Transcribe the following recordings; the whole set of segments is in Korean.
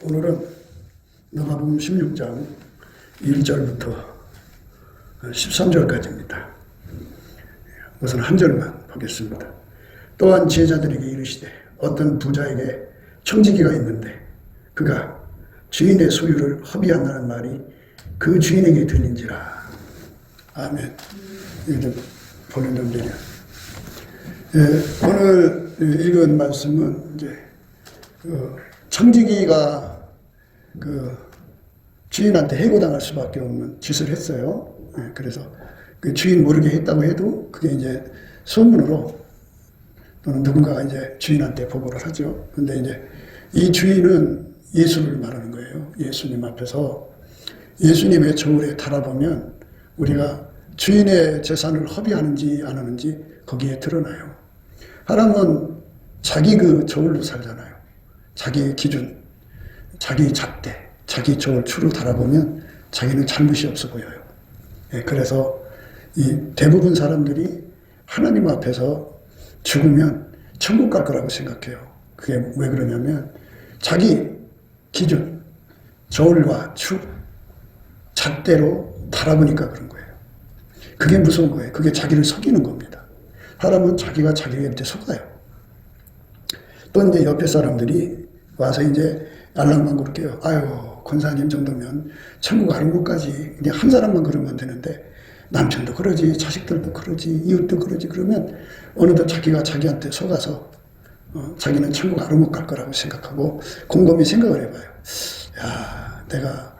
오늘은 누가복음 16장 1절부터 13절까지입니다. 우선 한 절만 보겠습니다. 또한 제자들에게 이르시되 어떤 부자에게 청지기가 있는데 그가 주인의 소유를 허비한다는 말이 그 주인에게 들린지라. 아멘. 이거 좀 보는 좀 되냐. 오늘 읽은 말씀은 이제 청지기가 주인한테 해고당할 수밖에 없는 짓을 했어요. 그래서 그 주인 모르게 했다고 해도 그게 이제 소문으로 또는 누군가가 이제 주인한테 보고를 하죠. 근데 이제 이 주인은 예수를 말하는 거예요. 예수님 앞에서 예수님의 저울에 달아보면 우리가 주인의 재산을 허비하는지 안 하는지 거기에 드러나요. 사람은 자기 그 저울로 살잖아요. 자기 기준, 자기 잣대, 자기 저울 추로 달아보면 자기는 잘못이 없어 보여요. 그래서 이 대부분 사람들이 하나님 앞에서 죽으면 천국 갈 거라고 생각해요. 그게 왜 그러냐면 자기 기준, 저울과 추, 잣대로 달아보니까 그런 거예요. 그게 무서운 거예요. 그게 자기를 속이는 겁니다. 사람은 자기가 자기한테 속아요. 또 이제 옆에 사람들이 와서 이제 알랑방구를 깨요. 아유, 권사님 정도면 천국 가는 곳까지 그냥 한 사람만 그러면 되는데 남편도 그러지, 자식들도 그러지, 이웃도 그러지. 그러면 어느덧 자기가 자기한테 속아서 자기는 천국 아무 못 갈 거라고 생각하고 곰곰이 생각을 해봐요. 야, 내가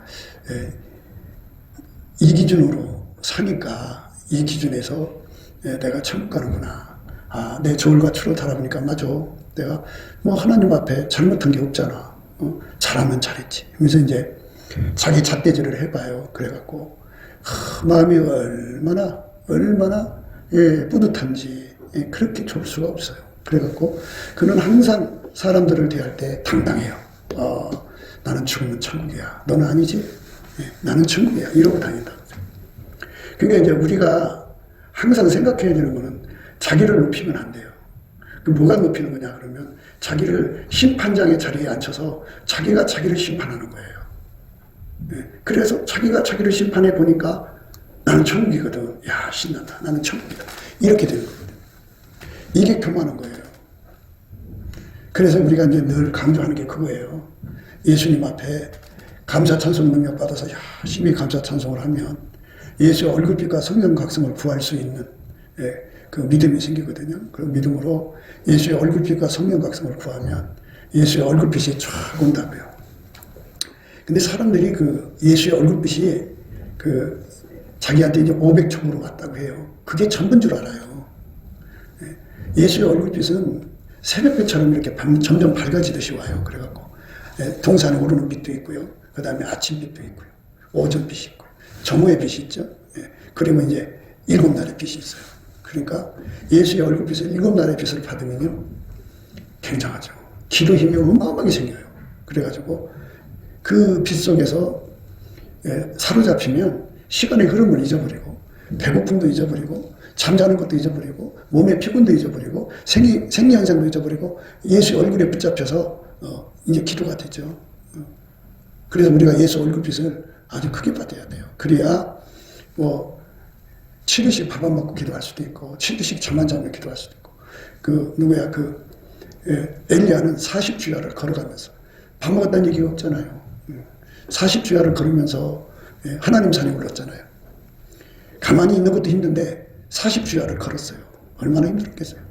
이 기준으로 사니까 이 기준에서 내가 천국 가는구나. 아, 내 저울과 추로 달아보니까 맞아. 내가 뭐 하나님 앞에 잘못한 게 없잖아. 잘하면 잘했지. 그래서 이제 자기 잣대질을 해봐요. 그래갖고 마음이 얼마나 뿌듯한지 그렇게 좋을 수가 없어요. 그래갖고 그는 항상 사람들을 대할 때 당당해요. 나는 죽으면 천국이야. 너는 아니지? 나는 천국이야. 이러고 다닌다. 그러니까 이제 우리가 항상 생각해야 되는 거는 자기를 높이면 안 돼요. 그 뭐가 높이는 거냐 그러면 자기를 심판장의 자리에 앉혀서 자기가 자기를 심판하는 거예요. 그래서 자기가 자기를 심판해 보니까 나는 천국이거든. 야, 신난다. 나는 천국이다. 이렇게 되는 거거든요. 이게 교만한 거예요. 그래서 우리가 이제 늘 강조하는 게 그거예요. 예수님 앞에 감사 찬송 능력 받아서 열심히 감사 찬송을 하면 예수의 얼굴빛과 성령 각성을 구할 수 있는 그 믿음이 생기거든요. 그 믿음으로 예수의 얼굴빛과 성령 각성을 구하면 예수의 얼굴빛이 쫙 온다고요. 근데 사람들이 그 예수의 얼굴빛이 그 자기한테 이제 500촉으로 왔다고 해요. 그게 전부인 줄 알아요. 예수의 얼굴빛은 새벽빛처럼 이렇게 점점 밝아지듯이 와요. 그래갖고 동산에 오르는 빛도 있고요. 그 다음에 아침빛도 있고요. 오전빛이 있고요. 정오의 빛이 있죠. 그리고 이제 7날의 빛이 있어요. 그러니까 예수의 얼굴빛을 7날의 빛을 받으면요. 굉장하죠. 기도 힘이 어마어마하게 생겨요. 그래가지고 그 빛 속에서 사로잡히면 시간의 흐름을 잊어버리고 배고픔도 잊어버리고 잠자는 것도 잊어버리고 몸의 피곤도 잊어버리고 생리현상도 잊어버리고 예수의 얼굴에 붙잡혀서 이제 기도가 되죠. 그래서 우리가 예수 얼굴빛을 아주 크게 받아야 돼요. 그래야 뭐 7일씩 밥 안 먹고 기도할 수도 있고 7일씩 잠 안 자면 기도할 수도 있고 엘리야는 40주야를 걸어가면서 밥 먹었다는 얘기가 없잖아요. 40주야를 걸으면서 하나님 산에 올랐잖아요. 가만히 있는 것도 힘든데 40주야를 걸었어요. 얼마나 힘들었겠어요.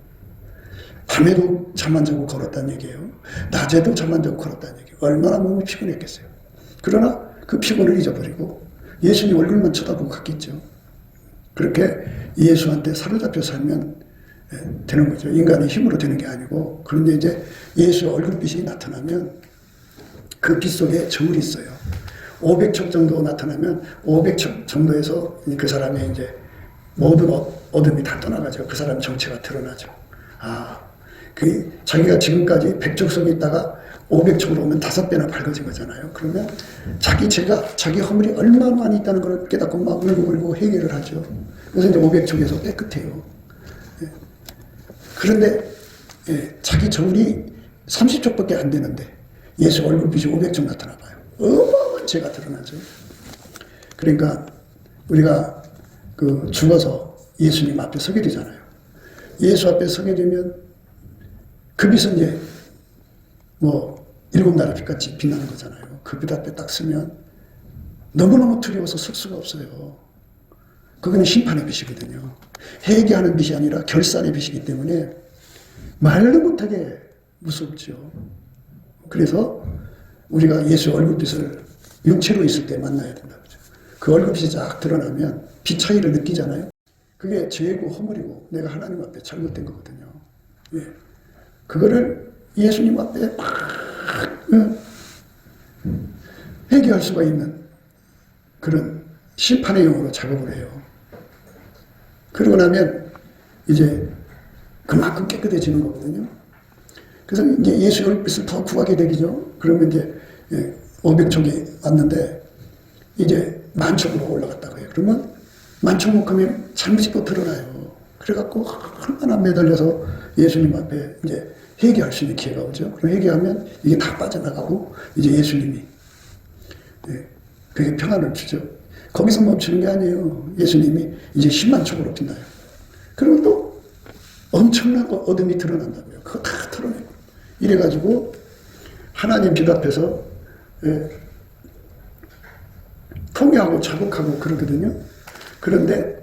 밤에도 잠 안 자고 걸었다는 얘기예요. 낮에도 잠 안 자고 걸었다는 얘기예요. 얼마나 몸이 피곤했겠어요. 그러나 그 피곤을 잊어버리고 예수님 얼굴만 쳐다보고 갔겠죠. 그렇게 예수한테 사로잡혀 살면 되는 거죠. 인간의 힘으로 되는 게 아니고. 그런데 이제 예수의 얼굴빛이 나타나면 그 빛 속에 저울이 있어요. 500척 정도 나타나면 500척 정도에서 그 사람의 이제 모든 어둠이 다 떠나가죠. 그 사람 정체가 드러나죠. 자기가 지금까지 100척 속에 있다가 500척으로 오면 5배나 밝아진 거잖아요. 그러면 자기 허물이 얼마나 많이 있다는 걸 깨닫고 막 울고 해결을 하죠. 그래서 이제 500척에서 깨끗해요. 그런데 자기 저울이 30척밖에 안 되는데 예수 얼굴빛이 500점 나타나 봐요. 어마어마한 죄가 드러나죠. 그러니까 우리가 그 죽어서 예수님 앞에 서게 되잖아요. 예수 앞에 서게 되면 그 빛은 이제 뭐 7나라 빛같이 빛나는 거잖아요. 그 빛 앞에 딱 서면 너무너무 두려워서 설 수가 없어요. 그거는 심판의 빛이거든요. 회개하는 빛이 아니라 결산의 빛이기 때문에 말도 못하게 무섭죠. 그래서 우리가 예수 얼굴빛을 육체로 있을 때 만나야 된다. 그 얼굴빛이 쫙 드러나면 빛 차이를 느끼잖아요. 그게 죄고 허물이고 내가 하나님 앞에 잘못된 거거든요. 예. 그거를 예수님 앞에 막 회개할 수가 있는 그런 심판의 영으로 작업을 해요. 그러고 나면 이제 그만큼 깨끗해지는 거거든요. 그래서 이제 예수의 얼굴빛을 더 구하게 되죠. 그러면 이제 500척이 왔는데 이제 만척으로 올라갔다고 해요. 그러면 만척목하면 잘못이 또 드러나요. 그래갖고 얼마나 매달려서 예수님 앞에 이제 회개할 수 있는 기회가 오죠. 그럼 회개하면 이게 다 빠져나가고 이제 예수님이 그게 평안을 주죠. 거기서 멈추는 게 아니에요. 예수님이 이제 10만 척으로 빛나요. 그리고 또 엄청난 어둠이 드러난다고요. 그거 다 털어내고. 이래가지고 하나님 빛 앞에서 통회하고 자복하고 그러거든요. 그런데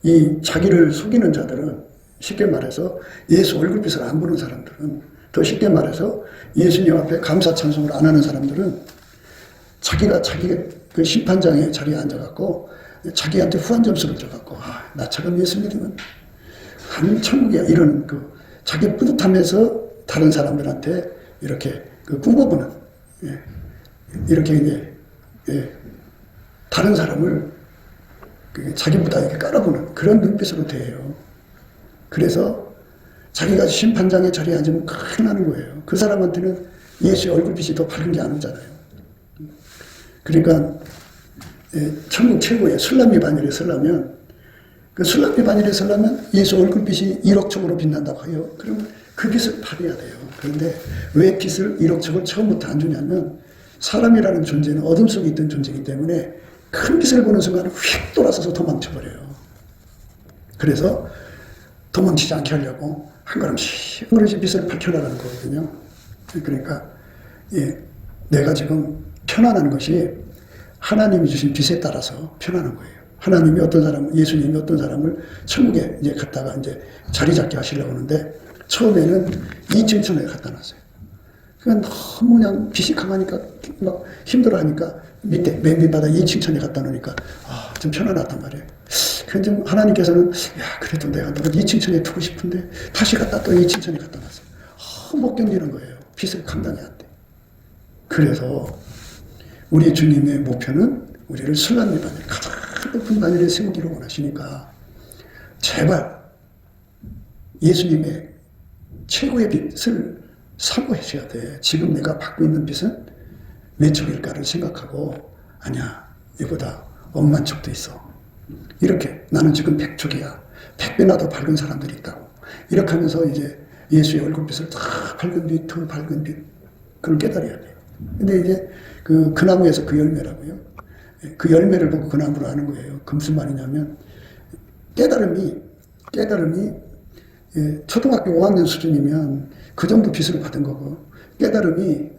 이 자기를 속이는 자들은 쉽게 말해서 예수 얼굴빛을 안 보는 사람들은 더 쉽게 말해서 예수님 앞에 감사 찬송을 안 하는 사람들은 자기가 그 심판장의 자리에 앉아갖고 자기한테 후한 점수를 줘갖고 나처럼 예수 믿으면 한 천국이야 이런 그 자기 뿌듯하면서 다른 사람들한테 이렇게 그 꿈꿔보는 이렇게 이제 다른 사람을 자기보다 이렇게 깔아보는 그런 눈빛으로 대해요. 그래서 자기가 심판장의 자리에 앉으면 큰일 나는 거예요. 그 사람한테는 예수의 얼굴빛이 더 밝은 게 안 오잖아요. 그러니까 천국 최고의 술람미 바늘에 서려면 그 술람미 바늘에 서려면 예수 얼굴빛이 1억 척으로 빛난다고 해요. 그러면 그 빛을 발해야 돼요. 그런데 왜 빛을 1억 척을 처음부터 안 주냐면 사람이라는 존재는 어둠 속에 있던 존재이기 때문에 큰 빛을 보는 순간 휙 돌아서서 도망쳐버려요. 그래서 도망치지 않게 하려고 한 걸음씩 빛을 밝혀나가는 거거든요. 그러니까 내가 지금 편안한 것이 하나님이 주신 빛에 따라서 편안한 거예요. 하나님이 어떤 사람, 예수님이 어떤 사람을 천국에 이제 갔다가 이제 자리 잡게 하시려고 하는데 처음에는 2층 천에 갖다 놨어요. 그냥 너무 그냥 빛이 강하니까 막 힘들어하니까 밑에 맨 밑바닥 2층 천에 갖다 놓으니까 좀 편안하단 말이에요. 그런데 좀 하나님께서는 그래도 내가 너를 2층 천에 두고 싶은데 다시 갖다 또 2층 천에 갖다 놨어요. 못 견디는 거예요. 빛을 감당이 안 돼. 그래서 우리 주님의 목표는 우리를 술람미 바늘, 가장 높은 바늘에 세우기를 원하시니까 제발 예수님의 최고의 빛을 사모하셔야 돼. 지금 내가 받고 있는 빛은 몇 척일까를 생각하고 아니야, 이보다 억만 척도 있어. 이렇게 나는 지금 100척이야. 100배나 더 밝은 사람들이 있다고. 이렇게 하면서 이제 예수의 얼굴빛을 다 밝은 빛, 더 밝은 빛, 그걸 깨달아야 돼요. 근데 이제 그 나무에서 그 열매라고요. 그 열매를 보고 그 나무를 아는 거예요. 그 무슨 말이냐면 깨달음이 초등학교 5학년 수준이면 그 정도 빛을 받은 거고 깨달음이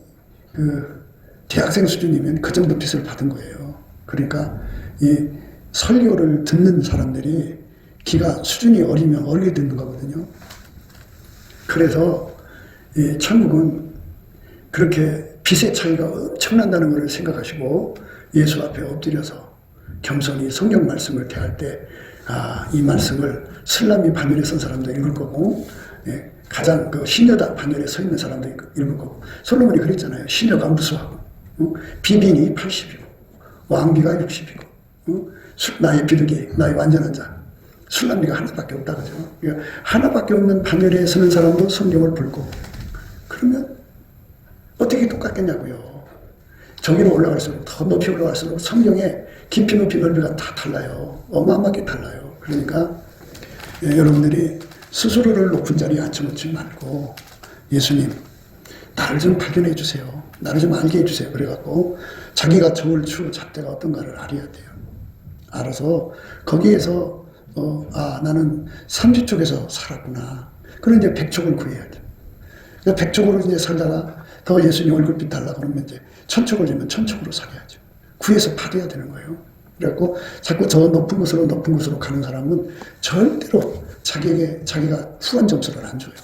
그 대학생 수준이면 그 정도 빛을 받은 거예요. 그러니까 이 설교를 듣는 사람들이 기가 수준이 어리면 어리게 듣는 거거든요. 그래서 이 천국은 그렇게 빛의 차이가 엄청난다는 것을 생각하시고 예수 앞에 엎드려서 겸손히 성경 말씀을 대할 때 이 말씀을 슬람이 바늘에 선 사람도 읽을 거고 가장 그 시녀다 바늘에 서 있는 사람도 읽을 거고 솔로몬이 그랬잖아요. 시녀가 무수하고 비빈이 80이고 왕비가 60이고 나의 비둘기 나의 완전한 자 술람비가 하나밖에 없다 그죠. 그러니까 하나밖에 없는 바늘에 서는 사람도 성경을 볼 거고 그러면 어떻게 똑같겠냐고요. 저기로 올라갈수록 더 높이 올라갈수록 성경의 깊이 높이 넓이가 다 달라요. 어마어마하게 달라요. 그러니까 여러분들이 스스로를 높은 자리에 앉혀놓지 말고 예수님 나를 좀 발견해 주세요. 나를 좀 알게 해주세요. 그래갖고 자기가 저울 추 잣대가 어떤가를 알아야 돼요. 알아서 거기에서 나는 삼시쪽에서 살았구나. 그럼 이제 백쪽을 구해야죠. 백쪽으로 이제 살다가 더 예수님 얼굴빛 달라 그러면 이제 천쪽을 주면 천쪽으로 살아야죠. 구해서 받아야 되는 거예요. 그래갖고 자꾸 더 높은 곳으로 가는 사람은 절대로 자기가 후한 점수를 안 줘요.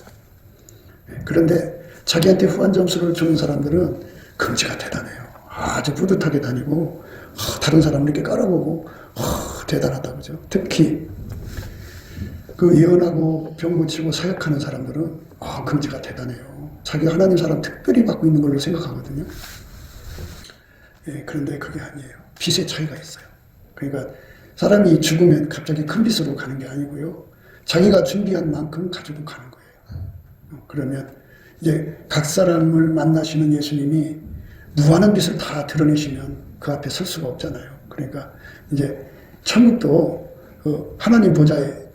그런데 자기한테 후한 점수를 주는 사람들은 긍지가 대단해요. 아주 뿌듯하게 다니고 다른 사람을 이렇게 깔아보고 대단하다 그죠. 특히 그 예언하고 병 고치고 사역하는 사람들은 긍지가 대단해요. 자기가 하나님 사람 특별히 받고 있는 걸로 생각하거든요. 그런데 그게 아니에요. 빚의 차이가 있어요. 그러니까 사람이 죽으면 갑자기 큰 빚으로 가는 게 아니고요. 자기가 준비한 만큼 가지고 가는 거예요. 그러면 이제 각 사람을 만나시는 예수님이 무한한 빚을 다 드러내시면 그 앞에 설 수가 없잖아요. 그러니까 이제 천국도 하나님 보좌에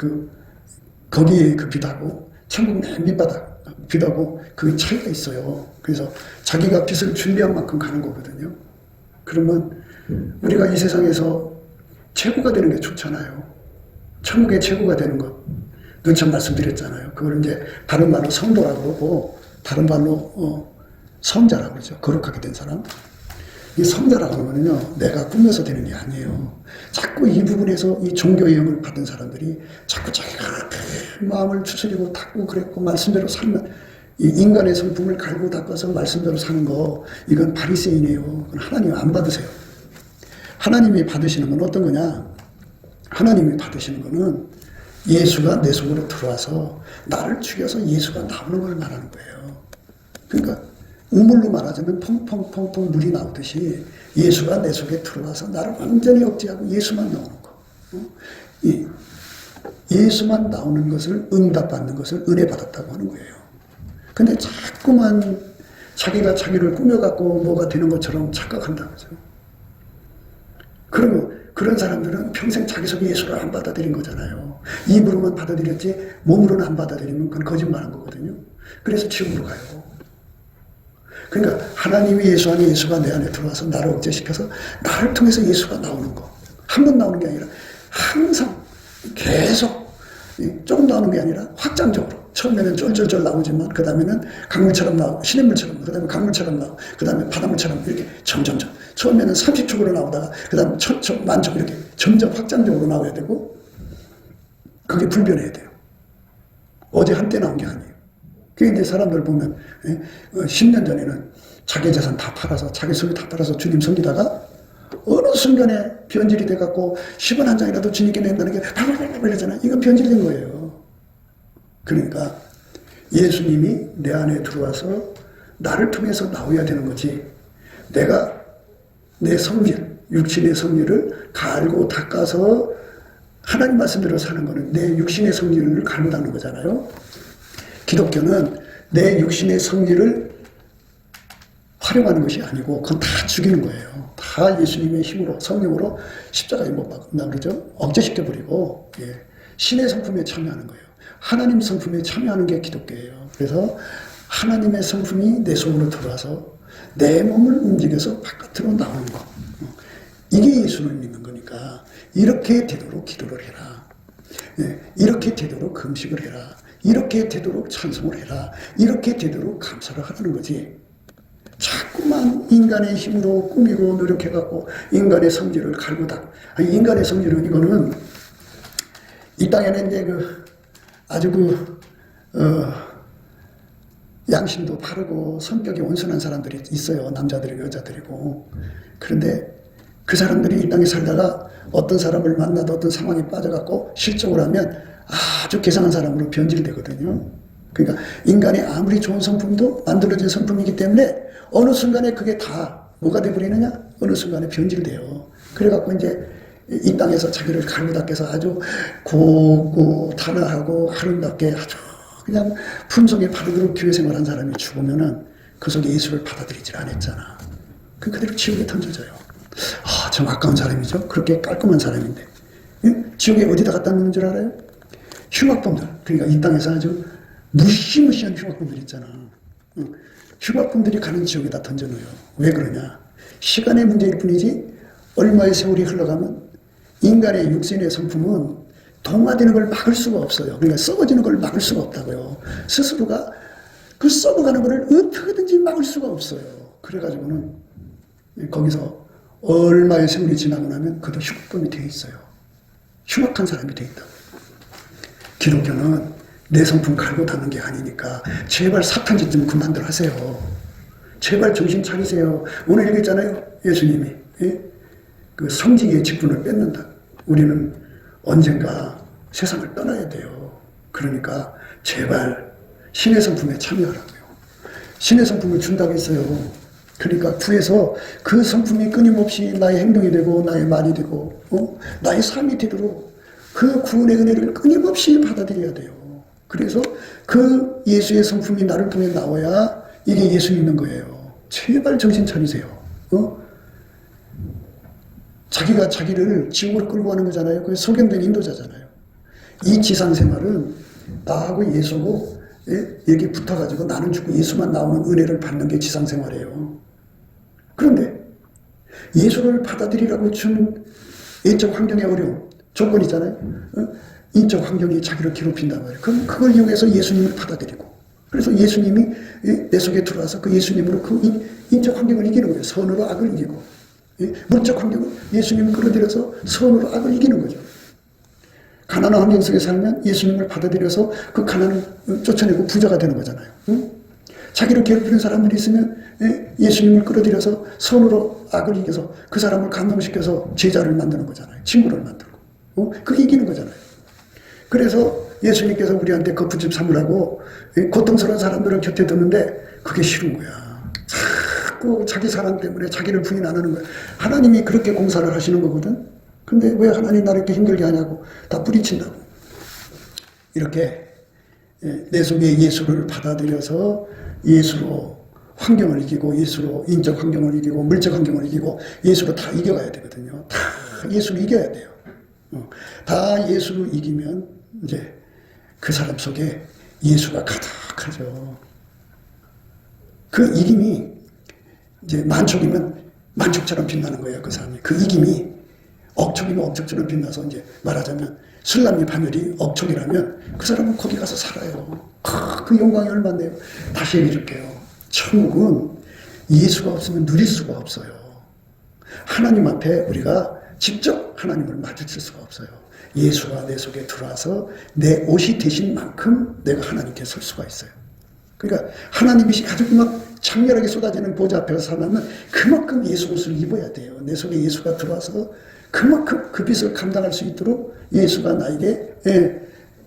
거기에 그 빚하고 천국 맨 밑바닥 빚하고 그 차이가 있어요. 그래서 자기가 빚을 준비한 만큼 가는 거거든요. 그러면 우리가 이 세상에서 최고가 되는 게 좋잖아요. 천국의 최고가 되는 것. 눈참 말씀드렸잖아요. 그걸 이제 다른 말로 성도라고 그러고 다른 말로 성자라고 그러죠. 거룩하게 된 사람. 이 성자라고 하면요, 내가 꾸며서 되는 게 아니에요. 자꾸 이 부분에서 이 종교의 영을 받은 사람들이 자꾸 자기가 마음을 추스리고 닦고 그랬고 말씀대로 살면 이 인간의 성품을 갈고 닦아서 말씀대로 사는 거, 이건 바리새인이에요. 그건 하나님 안 받으세요. 하나님이 받으시는 건 어떤 거냐? 하나님이 받으시는 거는 예수가 내 속으로 들어와서 나를 죽여서 예수가 나오는 걸 말하는 거예요. 그러니까 우물로 말하자면 펑펑펑펑 물이 나오듯이 예수가 내 속에 들어와서 나를 완전히 억제하고 예수만 나오는 거. 예수만 나오는 것을 응답받는 것을 은혜 받았다고 하는 거예요. 근데 자꾸만 자기가 자기를 꾸며갖고 뭐가 되는 것처럼 착각한다고 하죠. 그러면 그런 사람들은 평생 자기 속에 예수를 안 받아들인 거잖아요. 입으로만 받아들였지 몸으로는 안 받아들이면 그건 거짓말한 거거든요. 그래서 지옥으로 가요. 그러니까 하나님이 예수 안에 예수가 내 안에 들어와서 나를 억제시켜서 나를 통해서 예수가 나오는 거. 한 번 나오는 게 아니라 항상 계속 조금 나오는 게 아니라 확장적으로. 처음에는 쫄쫄쫄 나오지만 그 다음에는 강물처럼 나오고 시냇물처럼 그 다음에 강물처럼 나오고 그 다음에 바닷물처럼 이렇게 점점점. 처음에는 30촉으로 나오다가 그 다음에 천촉, 만촉 이렇게 점점 확장적으로 나와야 되고 그게 불변해야 돼요. 어제 한때 나온 게 아니에요. 그게 이제 사람들 보면 10년 전에는 자기 재산 다 팔아서 자기 소유 다 팔아서 주님 섬기다가 어느 순간에 변질이 돼갖고 10원 한 장이라도 주님께 낸다는 게 발발발발 이러잖아요. 이건 변질된 거예요. 그러니까 예수님이 내 안에 들어와서 나를 통해서 나와야 되는 거지. 내가 내 성질, 육신의 성질을 갈고 닦아서 하나님 말씀대로 사는 거는 내 육신의 성질을 갈고 닦는 거잖아요. 기독교는 내 육신의 성질을 활용하는 것이 아니고 그건 다 죽이는 거예요. 다 예수님의 힘으로 성령으로 십자가에 못 박는다 그러죠. 억제시켜버리고 신의 성품에 참여하는 거예요. 하나님 성품에 참여하는 게 기독교예요. 그래서 하나님의 성품이 내 속으로 들어와서 내 몸을 움직여서 바깥으로 나오는 거. 이게 예수를 믿는 거니까 이렇게 되도록 기도를 해라. 이렇게 되도록 금식을 해라. 이렇게 되도록 찬송을 해라. 이렇게 되도록 감사를 하라는 거지. 자꾸만 인간의 힘으로 꾸미고 노력해갖고 인간의 성질을 갈고 닦고. 인간의 성질은 이거는 이 땅에는 이제 아주 양심도 바르고 성격이 온순한 사람들이 있어요. 남자들이고 여자들이고. 그런데 그 사람들이 이 땅에 살다가 어떤 사람을 만나도 어떤 상황에 빠져갖고 실적을 하면 아주 괴상한 사람으로 변질되거든요. 그러니까 인간이 아무리 좋은 성품도 만들어진 성품이기 때문에 어느 순간에 그게 다 뭐가 돼버리느냐? 어느 순간에 변질돼요. 그래갖고 이제 이 땅에서 자기를 갈고 닦아서 아주 곱고 단아하고 아름답게 아주 그냥 품성에 바르도록 교회 생활한 사람이 죽으면은 그 속에 예수를 받아들이질 않았잖아. 그대로 지옥에 던져져요. 참 아까운 사람이죠. 그렇게 깔끔한 사람인데. 지옥에 어디다 갖다 놓는 줄 알아요? 흉악범들. 그러니까 이 땅에서 아주 무시무시한 흉악범들 있잖아. 휴가꾼들이 가는 지역에다 던져놓아요. 왜 그러냐? 시간의 문제일 뿐이지 얼마의 세월이 흘러가면 인간의 육신의 성품은 동화되는 걸 막을 수가 없어요. 그러니까 썩어지는 걸 막을 수가 없다고요. 스스로가 그 썩어가는 것을 어떻게든지 막을 수가 없어요. 그래가지고는 거기서 얼마의 세월이 지나고 나면 그도 흉악범이 되어 있어요. 흉악한 사람이 되어 있다고. 기독교는 내 성품 갈고 닦는 게 아니니까 제발 사탄짓 좀 그만들 하세요. 제발 정신 차리세요. 오늘 얘기했잖아요. 예수님이 그 성직의 직분을 뺏는다. 우리는 언젠가 세상을 떠나야 돼요. 그러니까 제발 신의 성품에 참여하라고요. 신의 성품을 준다고 했어요. 그러니까 구해서 그 성품이 끊임없이 나의 행동이 되고 나의 말이 되고 나의 삶이 되도록 그 구원의 은혜를 끊임없이 받아들여야 돼요. 그래서 그 예수의 성품이 나를 통해 나와야 이게 예수 믿는 거예요. 제발 정신 차리세요. 자기가 자기를 지옥으로 끌고 가는 거잖아요. 그게 소경된 인도자잖아요. 이 지상생활은 나하고 예수고 여기 붙어가지고 나는 죽고 예수만 나오는 은혜를 받는 게 지상생활이에요. 그런데 예수를 받아들이라고 준 인적 환경의 어려움, 조건이잖아요. 인적 환경이 자기를 괴롭힌단 말이에요. 그럼 그걸 이용해서 예수님을 받아들이고, 그래서 예수님이 내 속에 들어와서 그 예수님으로 그 인적 환경을 이기는 거예요. 선으로 악을 이기고, 물적 환경을 예수님을 끌어들여서 선으로 악을 이기는 거죠. 가난한 환경 속에 살면 예수님을 받아들여서 그 가난을 쫓아내고 부자가 되는 거잖아요. 자기를 괴롭히는 사람들이 있으면 예수님을 끌어들여서 선으로 악을 이겨서 그 사람을 감동시켜서 제자를 만드는 거잖아요. 친구를 만들고. 그게 이기는 거잖아요. 그래서 예수님께서 우리한테 거푸집 삼으라고 고통스러운 사람들을 곁에 두는데 그게 싫은 거야. 자꾸 자기 사랑 때문에 자기를 부인 안 하는 거야. 하나님이 그렇게 공사를 하시는 거거든. 근데 왜 하나님 나를 이렇게 힘들게 하냐고. 다 뿌리친다고. 이렇게 내 속에 예수를 받아들여서 예수로 환경을 이기고, 예수로 인적 환경을 이기고, 물적 환경을 이기고, 예수로 다 이겨가야 되거든요. 다 예수로 이겨야 돼요. 다 예수로 이기면 이제 그 사람 속에 예수가 가득하죠. 그 이김이 이제 만촉이면 만촉처럼 빛나는 거예요. 그 사람이. 그 이김이 억촉이면 억촉처럼 빛나서 이제 말하자면 술람리 파멸이 억촉이라면 그 사람은 거기 가서 살아요. 그 영광이 얼마인데요. 다시 얘기해줄게요. 천국은 예수가 없으면 누릴 수가 없어요. 하나님 앞에 우리가 직접 하나님을 마주칠 수가 없어요. 예수가 내 속에 들어와서 내 옷이 되신 만큼 내가 하나님께 설 수가 있어요. 그러니까 하나님 빛이 가지고 막 창렬하게 쏟아지는 보좌 앞에서 살려면 그만큼 예수 옷을 입어야 돼요. 내 속에 예수가 들어와서 그만큼 그 빛을 감당할 수 있도록 예수가 나에게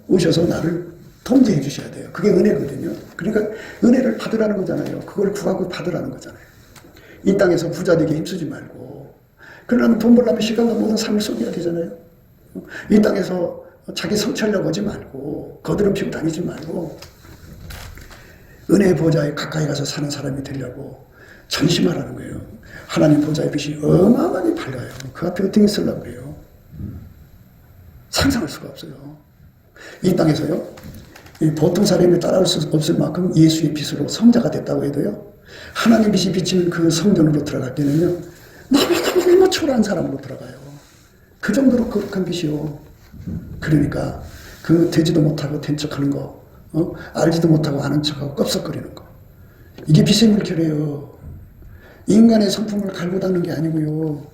오셔서 나를 통제해 주셔야 돼요. 그게 은혜거든요. 그러니까 은혜를 받으라는 거잖아요. 그걸 구하고 받으라는 거잖아요. 이 땅에서 부자 되게 힘쓰지 말고, 그러려면 돈 벌려면 시간과 모든 삶을 쏟아야 되잖아요. 이 땅에서 자기 성취하려고 하지 말고, 거드름 피고 다니지 말고, 은혜의 보좌에 가까이 가서 사는 사람이 되려고 전심하라는 거예요. 하나님 보좌의 빛이 어마어마하게 밝아요. 그 앞에 어떻게 쓰려고 그래요? 상상할 수가 없어요. 이 땅에서요, 보통 사람이 따라올 수 없을 만큼 예수의 빛으로 성자가 됐다고 해도요, 하나님 빛이 비치는 그 성전으로 들어갈 때는요, 너무너무 초라한 사람으로 들어가요. 그 정도로 거룩한 빛이요. 그러니까 그 되지도 못하고 된 척하는 거, 알지도 못하고 아는 척하고 껍석거리는 거, 이게 빛의 물결이에요. 인간의 성품을 갈고 닦는 게 아니고요,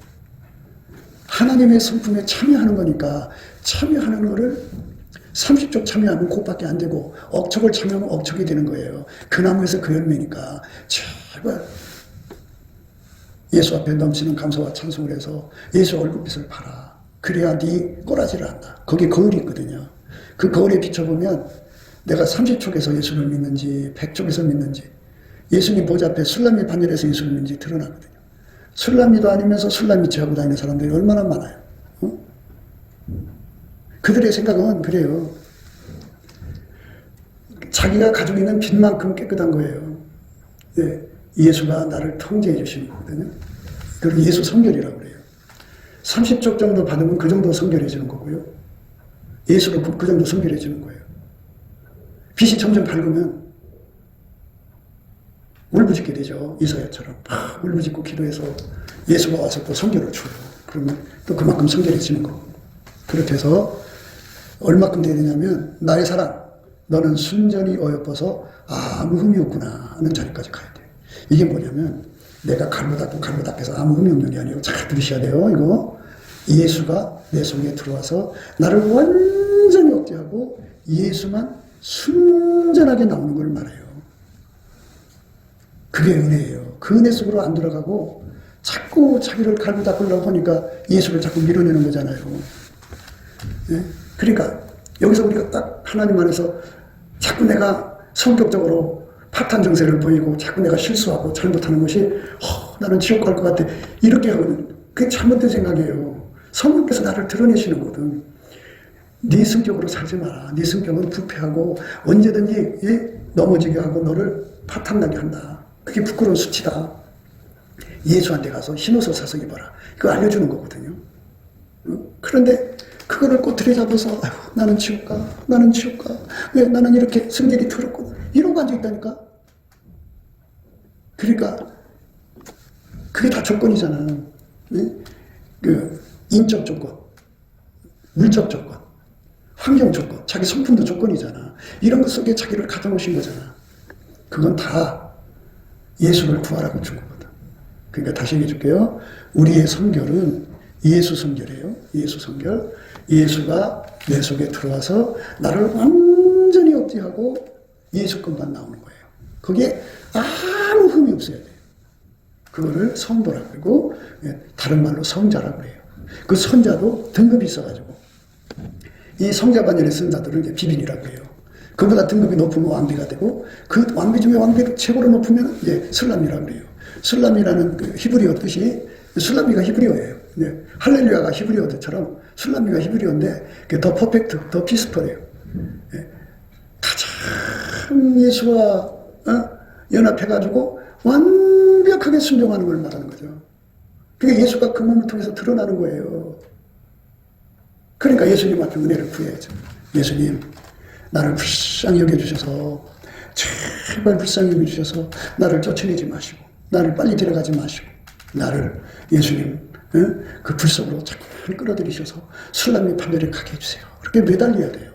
하나님의 성품에 참여하는 거니까, 참여하는 거를 30쪽 참여하면 그것밖에 안 되고, 억척을 참여하면 억척이 되는 거예요. 그 나무에서 그 열매니까 제발 예수 앞에 넘치는 감사와 찬송을 해서 예수 얼굴빛을 봐라. 그래야 네 꼬라지를 안다. 거기 거울이 있거든요. 그 거울에 비춰보면 내가 30쪽에서 예수를 믿는지 100쪽에서 믿는지, 예수님 보좌 앞에 술람미 반열에서 예수를 믿는지 드러나거든요. 술람미도 아니면서 술람미 취하고 다니는 사람들이 얼마나 많아요. 그들의 생각은 그래요. 자기가 가지고 있는 빛만큼 깨끗한 거예요. 네, 예수가 나를 통제해 주시는 거거든요. 그걸 예수 성결이라고 그래요. 30쪽 정도 받으면 그 정도 성결해지는 거고요. 예수로 그 정도 성결해지는 거예요. 빛이 점점 밝으면 울부짖게 되죠. 이사야처럼 막 울부짖고 기도해서 예수가 와서 또 성결을 줘요. 그러면 또 그만큼 성결해지는 거고. 그렇게 해서 얼마큼 돼야 되냐면 나의 사랑 너는 순전히 어여뻐서 아무 흠이 없구나 하는 자리까지 가야 돼요. 이게 뭐냐면 내가 갈고 닦아서 아무 흠이 없는 게 아니고 잘 들으셔야 돼요. 이거 예수가 내 속에 들어와서 나를 완전히 억제하고 예수만 순전하게 나오는 걸 말해요. 그게 은혜예요. 그 은혜 속으로 안 들어가고 자꾸 자기를 갈고 닦으려고 하니까 예수를 자꾸 밀어내는 거잖아요. 네? 그러니까 여기서 우리가 딱 하나님 안에서 자꾸 내가 성격적으로 파탄 증세를 보이고 자꾸 내가 실수하고 잘못하는 것이 나는 지옥 갈 것 같아 이렇게 하면 그게 잘못된 생각이에요. 성령께서 나를 드러내시는 거거든. 네 성격으로 살지 마라. 네 성격은 부패하고 언제든지 넘어지게 하고 너를 파탄나게 한다. 그게 부끄러운 수치다. 예수한테 가서 흰옷을 사서 입어라. 그거 알려주는 거거든요. 그런데 그거를 꼬투리 잡아서 나는 지옥 가. 나는 지옥 가. 왜 나는 이렇게 성질이 더럽고 이런 거 앉아있다니까. 그러니까 그게 다 조건이잖아. 네? 그 인적 조건, 물적 조건, 환경 조건, 자기 성품도 조건이잖아. 이런 것 속에 자기를 가둬놓으신 거잖아. 그건 다 예수를 구하라고 준 거거든. 그러니까 다시 얘기해줄게요. 우리의 성결은 예수 성결이에요. 예수 성결. 예수가 내 속에 들어와서 나를 완전히 억제하고 예수 것만 나오는 거예요. 거기에 아무 흠이 없어야 돼요. 그거를 성도라고 그러고 다른 말로 성자라고 그래요. 그 성자도 등급이 있어가지고 이 성자반열에 쓴 자들은 이제 비빈이라고 해요. 그보다 등급이 높으면 완비가 되고 그 완비 중에 완비를 최고로 높으면 이제 슬람이라고 그래요. 슬람이라는 그 히브리어 뜻이 슬람이가 히브리어예요. 네. 할렐루야가 히브리어처럼 슬람이가 히브리어인데 더 퍼펙트, 더 피스풀해요. 네. 가장 예수와 연합해가지고 완벽하게 순종하는 걸 말하는 거죠. 그게 예수가 그 몸을 통해서 드러나는 거예요. 그러니까 예수님 앞에 은혜를 구해야죠. 예수님, 나를 불쌍히 여겨주셔서, 제발 불쌍히 여겨주셔서, 나를 쫓아내지 마시고, 나를 빨리 데려가지 마시고, 나를 예수님, 그 불 속으로 자꾸 끌어들이셔서 술람의 판결에 가게 해주세요. 그렇게 매달려야 돼요.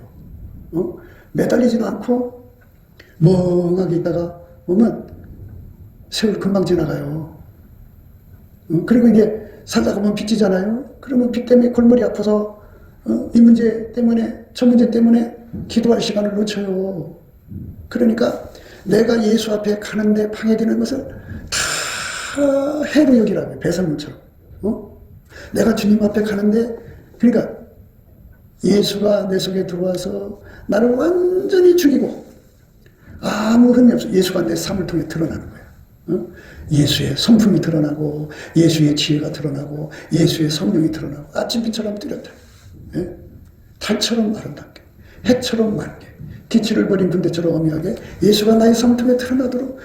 매달리지도 않고, 멍하게 있다가 보면 세월 금방 지나가요. 그리고 이게 살다 보면 빚지잖아요. 그러면 빚 때문에 골머리 아파서 이 문제 때문에 저 문제 때문에 기도할 시간을 놓쳐요. 그러니까 내가 예수 앞에 가는데 방해되는 것을 다 해로 여기라고요. 배설물처럼. 내가 주님 앞에 가는데 그러니까 예수가 내 속에 들어와서 나를 완전히 죽이고 아무 흠이 없어. 예수가 내 삶을 통해 드러나는 거예요. 예수의 성품이 드러나고 예수의 지혜가 드러나고 예수의 성령이 드러나고 아침빛처럼 뚜렷하게 달처럼 아름답게 해처럼 맑게 기치를 버린 군대처럼 엄하게 예수가 나의 성품에 드러나도록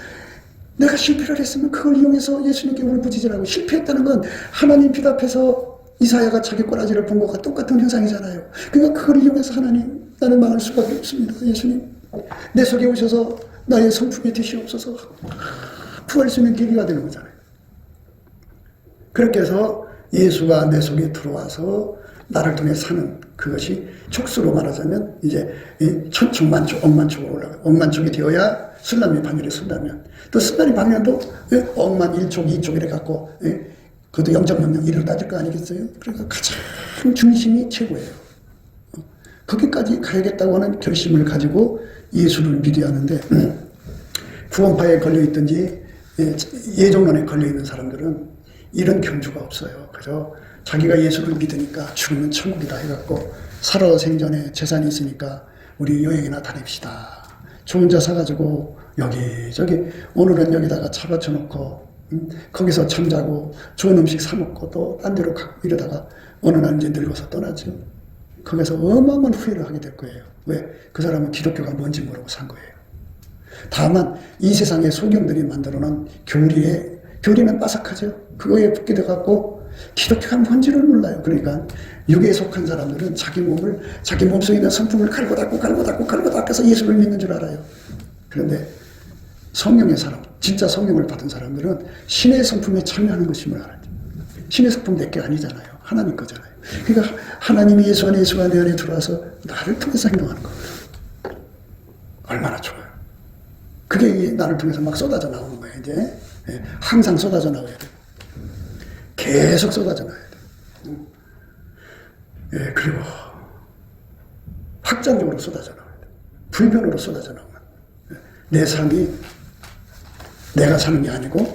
내가 실패를 했으면 그걸 이용해서 예수님께 울부짖으라고. 실패했다는 건 하나님 빛 앞에서 이사야가 자기 꼬라지를 본 것과 똑같은 현상이잖아요. 그러니까 그걸 이용해서 하나님 나는 망할 수밖에 없습니다. 예수님 내 속에 오셔서 나의 성품에 드시옵소서 구할 수 있는 계기가 되는 거잖아요. 그렇게 해서 예수가 내 속에 들어와서 나를 통해 사는 그것이 촉수로 말하자면 이제 천축만축 억만축으로 올라가요. 억만축이 되어야 슬람이 반열에 쓴다면 또 슬람이 반열도 억만 1촉 2촉 이래 갖고 그것도 0.00 1을 따질 거 아니겠어요? 그러니까 가장 중심이 최고예요. 거기까지 가야겠다고 하는 결심을 가지고 예수를 믿어야 하는데 구원파에 걸려있든지 예정론에 걸려있는 사람들은 이런 경주가 없어요. 그래서 자기가 예수를 믿으니까 죽으면 천국이다 해갖고 살아생전에 재산이 있으니까 우리 여행이나 다닙시다. 좋은 차 사가지고 여기저기 오늘은 여기다가 차 받쳐놓고 거기서 잠자고 좋은 음식 사먹고 또 딴 데로 가고 이러다가 어느 날 이제 늙어서 떠나죠. 거기서 어마어마한 후회를 하게 될 거예요. 왜? 그 사람은 기독교가 뭔지 모르고 산 거예요. 다만 이 세상의 소경들이 만들어놓은 교리는 바삭하죠. 그거에 붙게 돼갖고 기독교가 뭔지를 몰라요. 그러니까 육에 속한 사람들은 자기 몸속에 있는 성품을 갈고 닦아서 예수를 믿는 줄 알아요. 그런데 성령의 사람, 진짜 성령을 받은 사람들은 신의 성품에 참여하는 것임을 알아야 돼. 신의 성품 내게 아니잖아요. 하나님 거잖아요. 그러니까 하나님이 예수 안에, 예수가 내 안에 들어와서 나를 통해서 행동하는 겁니다. 얼마나 좋아요. 그게 나를 통해서 막 쏟아져 나오는 거예요. 이제 항상 쏟아져 나와야 돼. 계속 쏟아져 나와야 돼. 그리고 확장적으로 쏟아져 나와야 돼. 불변으로 쏟아져 나오면 내 삶이 내가 사는 게 아니고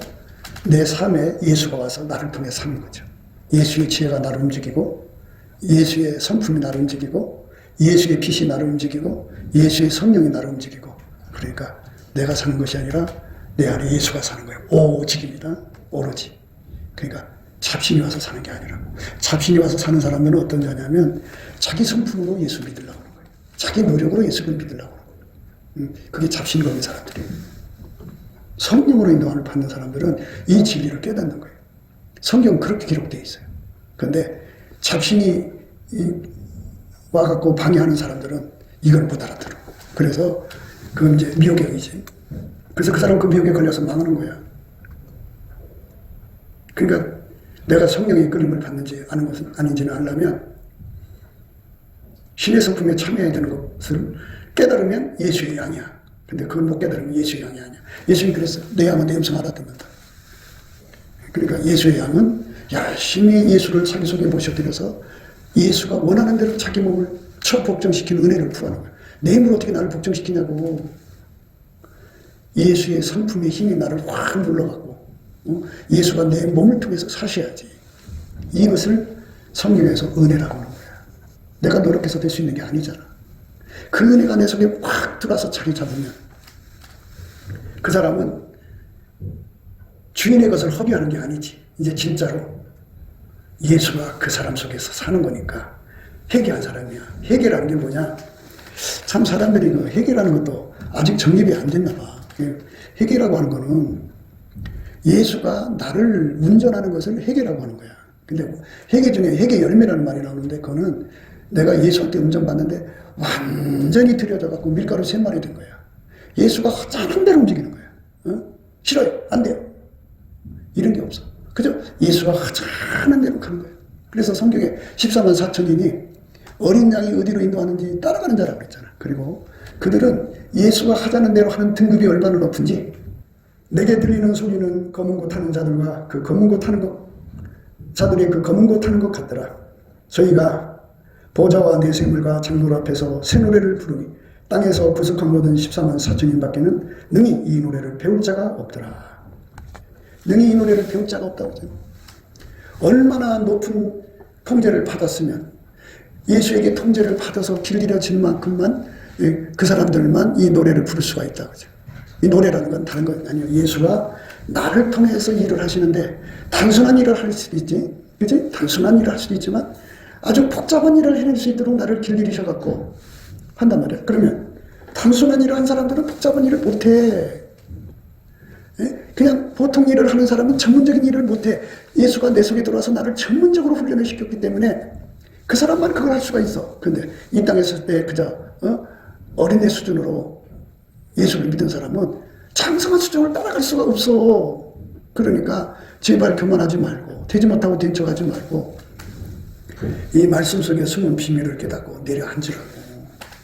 내 삶에 예수가 와서 나를 통해 사는 거죠. 예수의 지혜가 나를 움직이고 예수의 성품이 나를 움직이고 예수의 빛이 나를 움직이고 예수의 성령이 나를 움직이고 그러니까 내가 사는 것이 아니라 내 안에 예수가 사는 거예요. 오직입니다. 오로지. 그러니까 잡신이 와서 사는 게 아니라고. 잡신이 와서 사는 사람들은 어떤 자냐면 자기 성품으로 예수 믿으려고 하는 거예요. 자기 노력으로 예수를 믿으려고 하는 거예요. 그게 잡신이 걸린 사람들이에요. 성령으로 인도함을 받는 사람들은 이 진리를 깨닫는 거예요. 성경은 그렇게 기록되어 있어요. 그런데 잡신이 와갖고 방해하는 사람들은 이걸 못 알아들어. 그래서 그 이제 미혹이지. 그래서 그 사람은 그 미혹에 걸려서 망하는 거야. 그러니까 내가 성령의 이끌림을 받는지 아는 것은 아닌지는 알려면 신의 성품에 참여해야 되는 것을 깨달으면 예수의 양이야. 근데 그걸 못 깨달으면 예수의 양이 아니야. 예수님이 그랬어요. 내 양은 내 음성 알아듣는다. 그러니까 예수의 양은 열심히 예수를 자기 속에 모셔드려서 예수가 원하는 대로 자기 몸을 복종시키는 은혜를 풀어하는 거야. 내 힘으로 어떻게 나를 복종시키냐고. 예수의 성품의 힘이 나를 확 눌러갖고 예수가 내 몸을 통해서 사셔야지. 이것을 성경에서 은혜라고 하는 거야. 내가 노력해서 될 수 있는 게 아니잖아. 그 은혜가 내 속에 확 들어와서 자리 잡으면 그 사람은 주인의 것을 허비하는 게 아니지. 이제 진짜로 예수가 그 사람 속에서 사는 거니까 회개한 사람이야. 회개라는 게 뭐냐? 참 사람들이 그 회개라는 것도 아직 정립이 안 됐나 봐. 회개라고 하는 거는 예수가 나를 운전하는 것을 회개라고 하는 거야. 근데 회개 중에 회개 열매라는 말이 나오는데 그거는 내가 예수한테 운전받는데 완전히 들여져 갖고 밀가루 3마리 된 거야. 예수가 허전한 대로 움직이는 거야. 싫어요. 안 돼요. 이런 게 없어. 그죠? 예수가 허전한 대로 가는 거예요. 그래서 성경에 14만 4천인이 어린 양이 어디로 인도하는지 따라가는 자라고 그랬잖아. 그리고 그들은 예수가 하자는 대로 하는 등급이 얼마나 높은지 내게 들리는 소리는 검은 고 타는 자들과 그 검은 고 타는 것 자들이 그 검은 고 타는 것 같더라. 저희가 보좌와 내세물과 장로 앞에서 새 노래를 부르니 땅에서 부석한 모든 14만 4천인 밖에는 능히 이 노래를 배울 자가 없더라. 능히 이 노래를 배울 자가 없다고 하잖아요. 얼마나 높은 통제를 받았으면 예수에게 통제를 받아서 길들여질 만큼만 그 사람들만 이 노래를 부를 수가 있다고 하죠. 이 노래라는 건 다른 건 아니에요. 예수가 나를 통해서 일을 하시는데 단순한 일을 할 수도 있지. 그치? 단순한 일을 할 수도 있지만 아주 복잡한 일을 해낼 수 있도록 나를 길들이셔갖고 한단 말이야. 그러면 단순한 일을 한 사람들은 복잡한 일을 못해. 그냥 보통 일을 하는 사람은 전문적인 일을 못해. 예수가 내 속에 들어와서 나를 전문적으로 훈련을 시켰기 때문에 그 사람만 그걸 할 수가 있어. 근데 이 땅에 있을 때 그저 어린애 수준으로 예수를 믿은 사람은 장성한 수준을 따라갈 수가 없어. 그러니까 제발 교만하지 말고 되지 못하고 된 척하지 말고 이 말씀 속에 숨은 비밀을 깨닫고 내려앉으라고.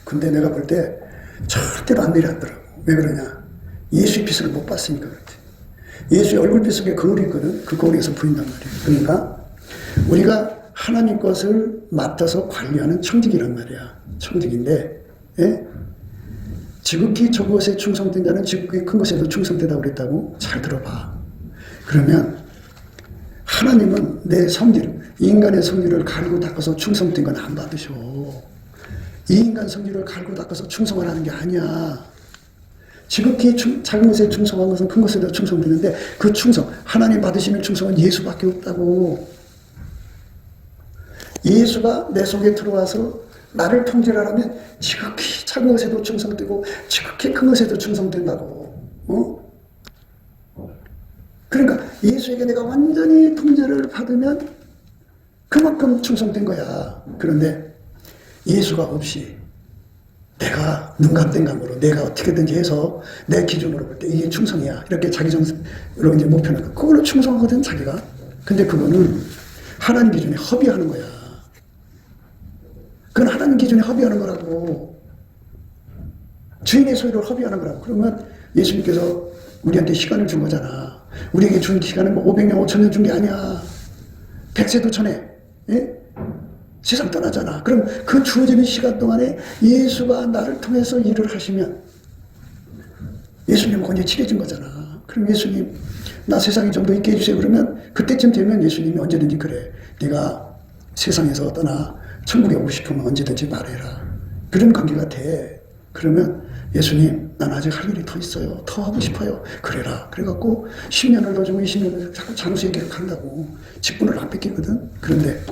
근데 내가 볼 때 절대로 안 내려앉더라고. 왜 그러냐? 예수의 빛을 못 봤으니까 그렇지. 예수의 얼굴빛 속에 거울이 있거든. 그 거울에서 보인단 말이야. 그러니까 우리가 하나님 것을 맡아서 관리하는 청직이란 말이야. 청직인데 지극히 저것에 충성된 자는 지극히 큰 것에도 충성되다고 그랬다고. 잘 들어봐. 그러면 하나님은 내 성질, 인간의 성질을 갈고 닦아서 충성된 건 안 받으셔. 이 인간 성질을 갈고 닦아서 충성을 하는 게 아니야. 지극히 작은 것에 충성한 것은 큰 것에도 충성되는데 그 충성, 하나님 받으시는 충성은 예수밖에 없다고. 예수가 내 속에 들어와서 나를 통제를 하면 지극히 작은 것에도 충성되고 지극히 큰 것에도 충성된다고. 그러니까 예수에게 내가 완전히 통제를 받으면 그만큼 충성된 거야. 그런데 예수가 없이 내가 눈감땡감으로 내가 어떻게든지 해서 내 기준으로 볼 때 이게 충성이야. 이렇게 자기 정으로 이제 목표는 거. 그걸로 충성하거든, 자기가. 근데 그거는 하나님 기준에 허비하는 거야. 그건 하나님 기준에 허비하는 거라고. 주인의 소유를 허비하는 거라고. 그러면 예수님께서 우리한테 시간을 준 거잖아. 우리에게 준 시간은 뭐 500년, 5000년 준 게 아니야. 100세도 전에. 예? 세상 떠나잖아. 그럼 그 주어지는 시간 동안에 예수가 나를 통해서 일을 하시면 예수님은 거기에 칠해진 거잖아. 그럼 예수님, 나 세상에 좀 더 있게 해주세요. 그러면 그때쯤 되면 예수님이 언제든지 그래. 네가 세상에서 떠나 천국에 오고 싶으면 언제든지 말해라. 그런 관계가 돼. 그러면 예수님, 난 아직 할 일이 더 있어요. 더 하고 싶어요. 그래라. 그래갖고 10년을 더 주고 20년을 자꾸 장수의 길을 간다고. 직분을 안 뺏기거든. 그런데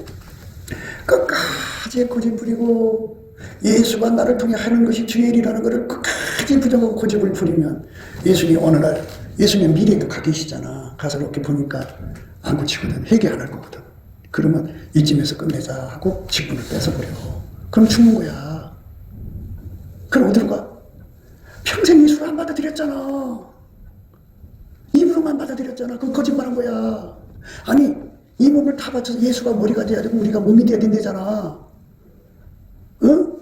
끝까지 고집 부리고 예수가 나를 통해 하는 것이 주의 일이라는 것을 끝까지 부정하고 고집을 부리면 예수님 어느 날 예수님 미래에도 가 계시잖아. 가서 이렇게 보니까 안 고치거든. 회개 안 할 거거든. 그러면 이쯤에서 끝내자 하고 직분을 뺏어버려. 그럼 죽는 거야. 그럼 어디로 가? 평생 예수를 안 받아들였잖아. 입으로만 받아들였잖아. 그건 거짓말한 거야. 아니, 이 몸을 다 바쳐서 예수가 머리가 돼야 되고 우리가 몸이 돼야 된다잖아. 응?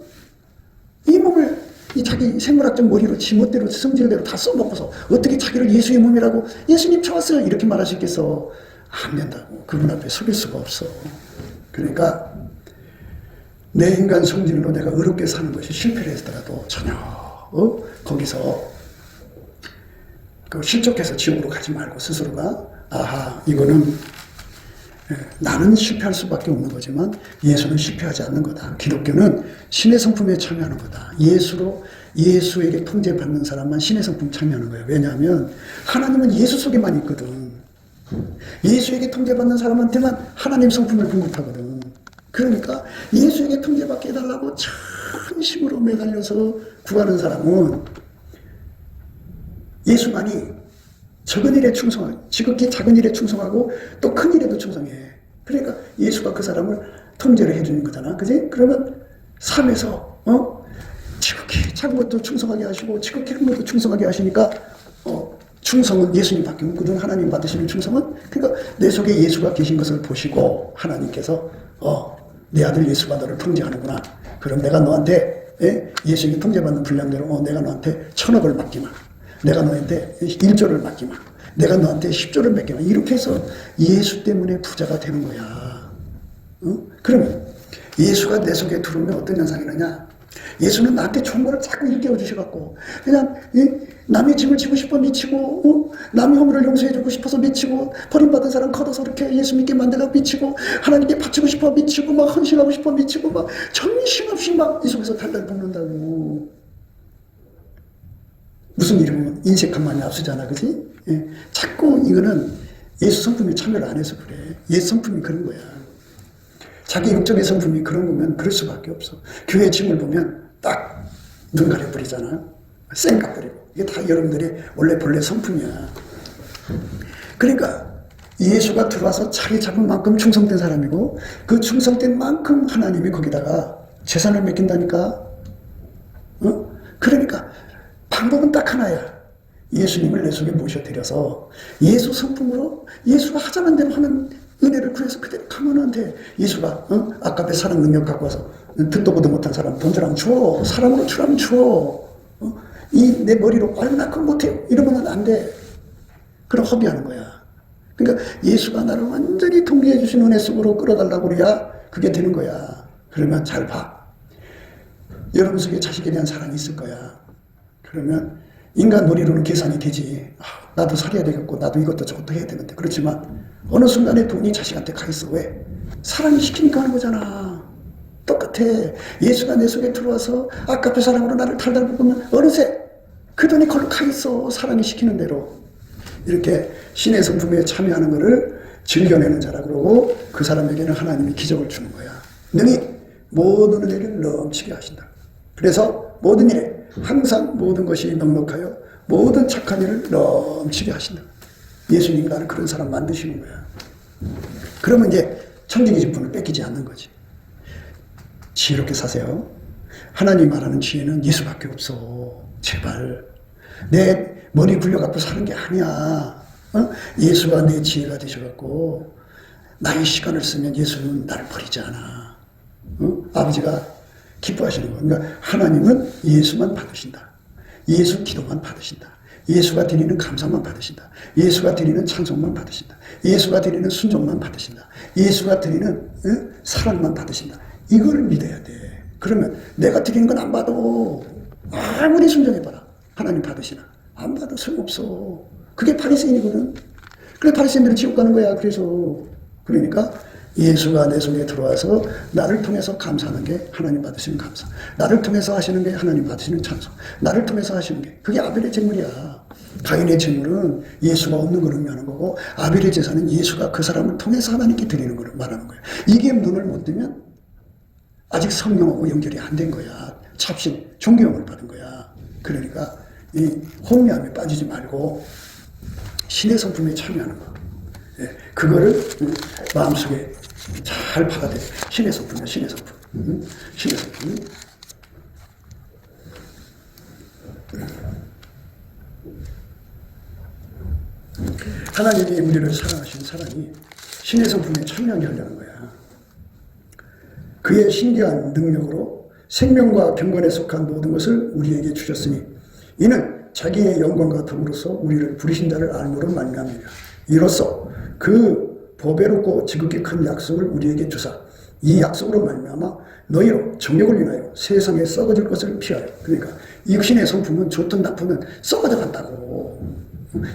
이 몸을 이 자기 생물학적 머리로 지멋대로 성질대로 다 써먹고서 어떻게 자기를 예수의 몸이라고 예수님 좋았어요 이렇게 말할 수 있겠어. 안 된다고. 그분 앞에 속일 수가 없어. 그러니까 내 인간 성질로 내가 어렵게 사는 것이 실패를 했더라도 전혀 거기서 그 실족해서 지옥으로 가지 말고 스스로가 아하 이거는 나는 실패할 수밖에 없는 거지만 예수는 실패하지 않는 거다. 기독교는 신의 성품에 참여하는 거다. 예수에게 통제받는 사람만 신의 성품 참여하는 거예요. 왜냐하면 하나님은 예수 속에만 있거든. 예수에게 통제받는 사람한테만 하나님 성품을 공급하거든. 그러니까 예수에게 통제받게 해달라고 전심으로 매달려서 구하는 사람은 예수만이 적은 일에 충성하고 지극히 작은 일에 충성하고 또 큰 일에도 충성해. 그러니까 예수가 그 사람을 통제를 해주는 거잖아. 그지? 그러면 삶에서 지극히 작은 것도 충성하게 하시고 지극히 큰 것도 충성하게 하시니까 충성은 예수님밖에 없거든. 하나님 받으시는 충성은. 그러니까 내 속에 예수가 계신 것을 보시고 하나님께서 내 아들 예수가 너를 통제하는구나. 그럼 내가 너한테 예수에게 통제받는 분량대로 내가 너한테 1000억을 맡기마. 내가 너한테 1조를 맡기마. 내가 너한테 10조를 맡기마. 이렇게 해서 예수 때문에 부자가 되는 거야. 그러면 예수가 내 속에 들어오면 어떤 현상이 나냐? 예수는 나한테 좋은 거를 자꾸 일깨워 주셔갖고 그냥 남의 짐을 지고 싶어 미치고 남의 허물을 용서해주고 싶어서 미치고 버림받은 사람 걷어서 이렇게 예수 믿게 만들고 미치고 하나님께 바치고 싶어 미치고 막 헌신하고 싶어 미치고 막 정신없이 막 이 속에서 달달 볶는다고. 무슨 일이면 인색함만이 앞서잖아. 그지? 자꾸 이거는 예수 성품에 참여를 안 해서 그래. 예수 성품이 그런 거야. 자기 육적의 성품이 그런 거면 그럴 수밖에 없어. 교회 짐을 보면 딱 눈 가려버리잖아. 쌩까버리고. 이게 다 여러분들의 원래 본래 성품이야. 그러니까 예수가 들어와서 자리 잡은 만큼 충성된 사람이고 그 충성된 만큼 하나님이 거기다가 재산을 맡긴다니까. 그러니까 방법은 딱 하나야. 예수님을 내 속에 모셔드려서 예수 성품으로 예수가 하자는 대로 하는 은혜를 구해서 그대로 가면 돼. 예수가 아까의 사랑 능력 갖고 와서 듣도 보도 못한 사람 돈 주라면 줘. 사람으로 주라면 줘. 이 내 머리로 아유 나 그거 못해요 이러면 안 돼. 그럼 허비하는 거야. 그러니까 예수가 나를 완전히 통제해 주신 은혜 속으로 끌어달라고 그래야 그게 되는 거야. 그러면 잘 봐. 여러분 속에 자식에 대한 사랑이 있을 거야. 그러면 인간 머리로는 계산이 되지. 나도 살아야 되겠고 나도 이것도 저것도 해야 되는데. 그렇지만 어느 순간에 돈이 자식한테 가 있어. 왜? 사랑이 시키니까 하는 거잖아. 똑같아. 예수가 내 속에 들어와서 아까의 사랑으로 나를 달달 볶으면 어느새 그 돈이 걸로 가 있어. 사랑이 시키는 대로. 이렇게 신의 성품에 참여하는 것을 즐겨내는 자라 그러고 그 사람에게는 하나님이 기적을 주는 거야. 능히 모든 은혜를 넘치게 하신다. 그래서 모든 일에 항상 모든 것이 넉넉하여 모든 착한 일을 넘치게 하신다. 예수님이 나를 그런 사람 만드시는 거야. 그러면 이제 청지기 직분을 뺏기지 않는 거지. 지혜롭게 사세요. 하나님 말하는 지혜는 예수밖에 없어. 제발. 내 머리 굴려갖고 사는 게 아니야. 예수가 내 지혜가 되셔갖고 나의 시간을 쓰면 예수는 나를 버리지 않아. 아버지가 기뻐하시는 거야. 그러니까 하나님은 예수만 받으신다. 예수 기도만 받으신다. 예수가 드리는 감사만 받으신다. 예수가 드리는 찬송만 받으신다. 예수가 드리는 순종만 받으신다. 예수가 드리는 사랑만 받으신다. 이걸 믿어야 돼. 그러면 내가 드리는 건 안 받아. 아무리 순종해봐라. 하나님 받으시나. 안 받아. 소용없어. 그게 바리새인이거든. 그래 바리새인들은 지옥 가는 거야. 그러니까 예수가 내 속에 들어와서 나를 통해서 감사하는 게 하나님 받으시는 감사. 나를 통해서 하시는 게 하나님 받으시는 찬송. 나를 통해서 하시는 게 그게 아벨의 제물이야. 가인의 제물은 예수가 없는 걸 의미하는 거고 아벨의 제사는 예수가 그 사람을 통해서 하나님께 드리는 걸 말하는 거야. 이게 눈을 못 뜨면 아직 성령하고 연결이 안 된 거야. 찹신, 존경을 받은 거야. 그러니까 이 혼미함에 빠지지 말고 신의 성품에 참여하는 거. 예, 그거를 마음속에 잘 받아들여. 신의 성품이야, 신의 성품. 신의 성품. 하나님이 우리를 사랑하신 사랑이 신의 성품에 참여하게 하려는 거야. 그의 신기한 능력으로 생명과 경건에 속한 모든 것을 우리에게 주셨으니 이는 자기의 영광과 덕으로서 우리를 부르신 자를 알므로 말미암이라. 이로써 그 보배롭고 지극히 큰 약속을 우리에게 주사 이 약속으로 말미암아 너희로 정욕을 인하여 세상에 썩어질 것을 피하여. 그러니까 육신의 성품은 좋든 나쁘든 썩어져 간다고.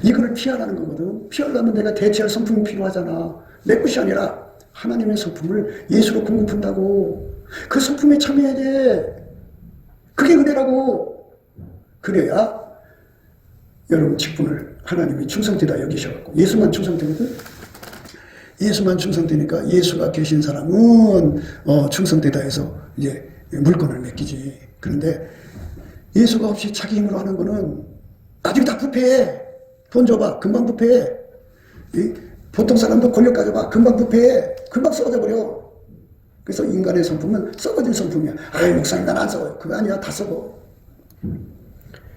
이거를 피하라는 거거든. 피하려면 내가 대체할 성품이 필요하잖아. 내 것이 아니라 하나님의 성품을 예수로 공급한다고. 그 성품에 참여해야 돼. 그게 은혜라고. 그래야 여러분 직분을 하나님이 충성되다 여기셔갖고 예수만 충성되거든. 예수만 충성되니까 예수가 계신 사람은 충성되다 해서 이제 물건을 맡기지. 그런데 예수가 없이 자기 힘으로 하는 거는 나중에 다 부패해. 돈 줘봐. 금방 부패해. 보통 사람도 권력 가져봐. 금방 부패해. 금방 썩어져 버려. 그래서 인간의 성품은 썩어진 성품이야. 아이 목사님 난 안 썩어요. 그거 아니야. 다 썩어.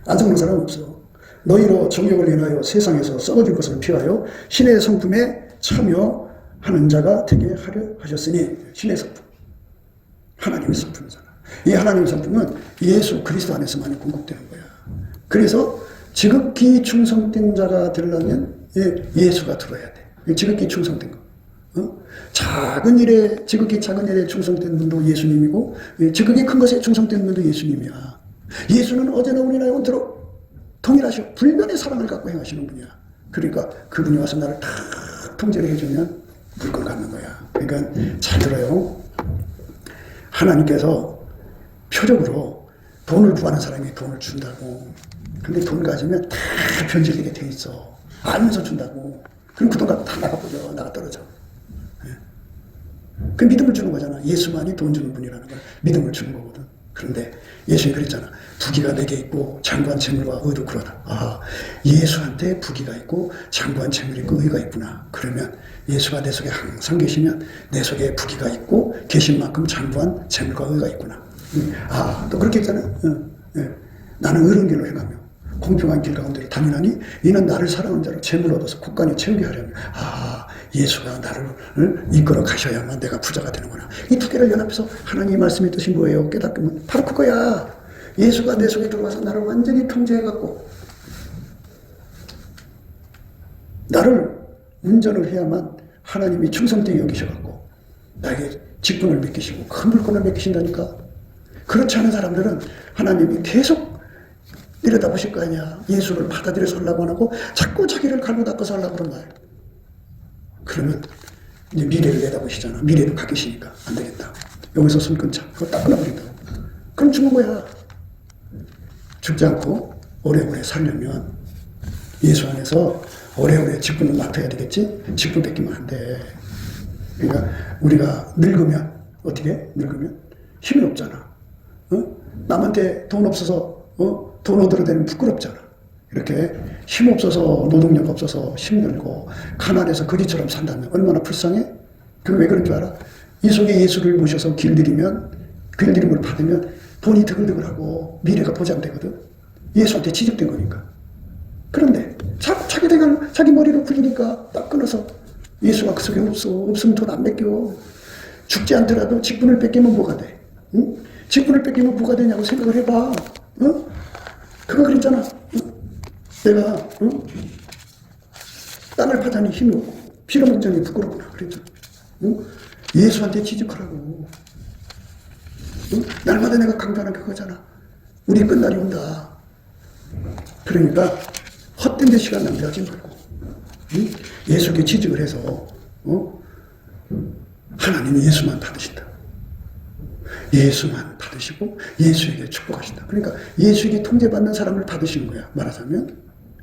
안 썩는 사람 없어. 너희로 정욕을 인하여 세상에서 썩어질 것을 피하여 신의 성품에 참여하는 자가 되게 하려 하셨으니. 신의 성품. 하나님의 성품이잖아. 이 하나님의 성품은 예수 그리스도 안에서만이 공급되는 거야. 그래서 지극히 충성된 자가 되려면 예수가 들어야 돼. 지극히 충성된 거. 작은 일에, 지극히 작은 일에 충성된 분도 예수님이고, 지극히 큰 것에 충성된 분도 예수님이야. 예수는 어제나 오늘나 영원토록 동일하셔. 불변의 사랑을 갖고 행하시는 분이야. 그러니까 그분이 와서 나를 다 통제를 해주면 물건 갖는 거야. 그러니까 잘 들어요. 하나님께서 표적으로 돈을 구하는 사람이 돈을 준다고. 근데 돈 가지면 다 변질되게 돼 있어. 알면서 준다고. 그럼 그 돈 갖고 다 나가버려. 나가 떨어져. 그 믿음을 주는 거잖아. 예수만이 돈 주는 분이라는 걸 믿음을 주는 거거든. 그런데 예수님이 그랬잖아. 부귀가 내게 있고 장관 재물과 의도 그러다. 아, 예수한테 부귀가 있고 장관 재물이 있고 의가 있구나. 그러면 예수가 내 속에 항상 계시면 내 속에 부귀가 있고 계신 만큼 장관 재물과 의가 있구나. 아, 또 그렇게 했잖아. 나는 의로운 길로 행하며 공평한 길 가운데를 다니나니 이는 나를 사랑하는 자로 재물을 얻어서 국간에 채우게 하려면. 아, 예수가 나를 이끌어 가셔야만 내가 부자가 되는구나. 이 두 개를 연합해서 하나님의 말씀의 뜻이 뭐예요? 깨닫으면 바로 그거야. 예수가 내 속에 들어와서 나를 완전히 통제해갖고 나를 운전을 해야만 하나님이 충성되게 여기셔갖고 나에게 직분을 맡기시고 큰 물건을 맡기신다니까. 그렇지 않은 사람들은 하나님이 계속 내려다보실 거 아니야. 예수를 받아들여서 하려고 안 하고 자꾸 자기를 갈고 닦아서 하려고 그런 거야. 그러면 이제 미래를 내다보시잖아. 미래도 가 계시니까 안 되겠다. 여기서 손 끊자. 그거 딱 끊어버린다고. 그럼 죽는 거야. 죽지 않고 오래오래 살려면 예수 안에서 오래오래 직분을 맡아야 되겠지? 직분 뺏기면 안 돼. 그러니까 우리가 늙으면 어떻게 해? 늙으면 힘이 없잖아. 남한테 돈 없어서 돈 얻으러 다니면 부끄럽잖아. 이렇게 힘 없어서 노동력 없어서 힘들고 가난해서 거지처럼 산다면 얼마나 불쌍해? 그게 왜 그런 줄 알아? 이 속에 예수를 모셔서 길들이면 길들임을 받으면 돈이 드글드글하고 미래가 보장되거든. 예수한테 취직된 거니까. 그런데 자기 머리로 굴리니까 딱 끊어서 예수가 그 속에 없으면 돈 안 맡겨. 죽지 않더라도 직분을 뺏기면 뭐가 돼? 응? 직분을 뺏기면 뭐가 되냐고 생각을 해봐. 어? 그거 그랬잖아. 내가 땅을 파자니 힘이 없고 피를 먹자니 부끄럽구나 그랬잖아. 예수한테 취직하라고. 날마다 내가 강조하는 그거잖아. 우리 끝날이 온다. 그러니까 헛된 데 시간 낭비하지 말고 예수께 취직을 해서 하나님이 예수만 받으신다. 예수만 받으시고 예수에게 축복하신다. 그러니까 예수에게 통제받는 사람을 받으시는 거야. 말하자면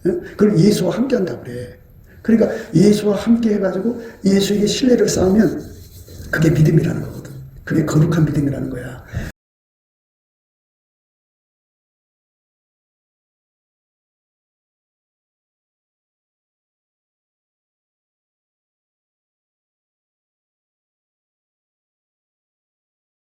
그걸 예수와 함께 한다고 그래. 그러니까 예수와 함께 해가지고 예수에게 신뢰를 쌓으면 그게 믿음이라는 거거든. 그게 거룩한 믿음이라는 거야.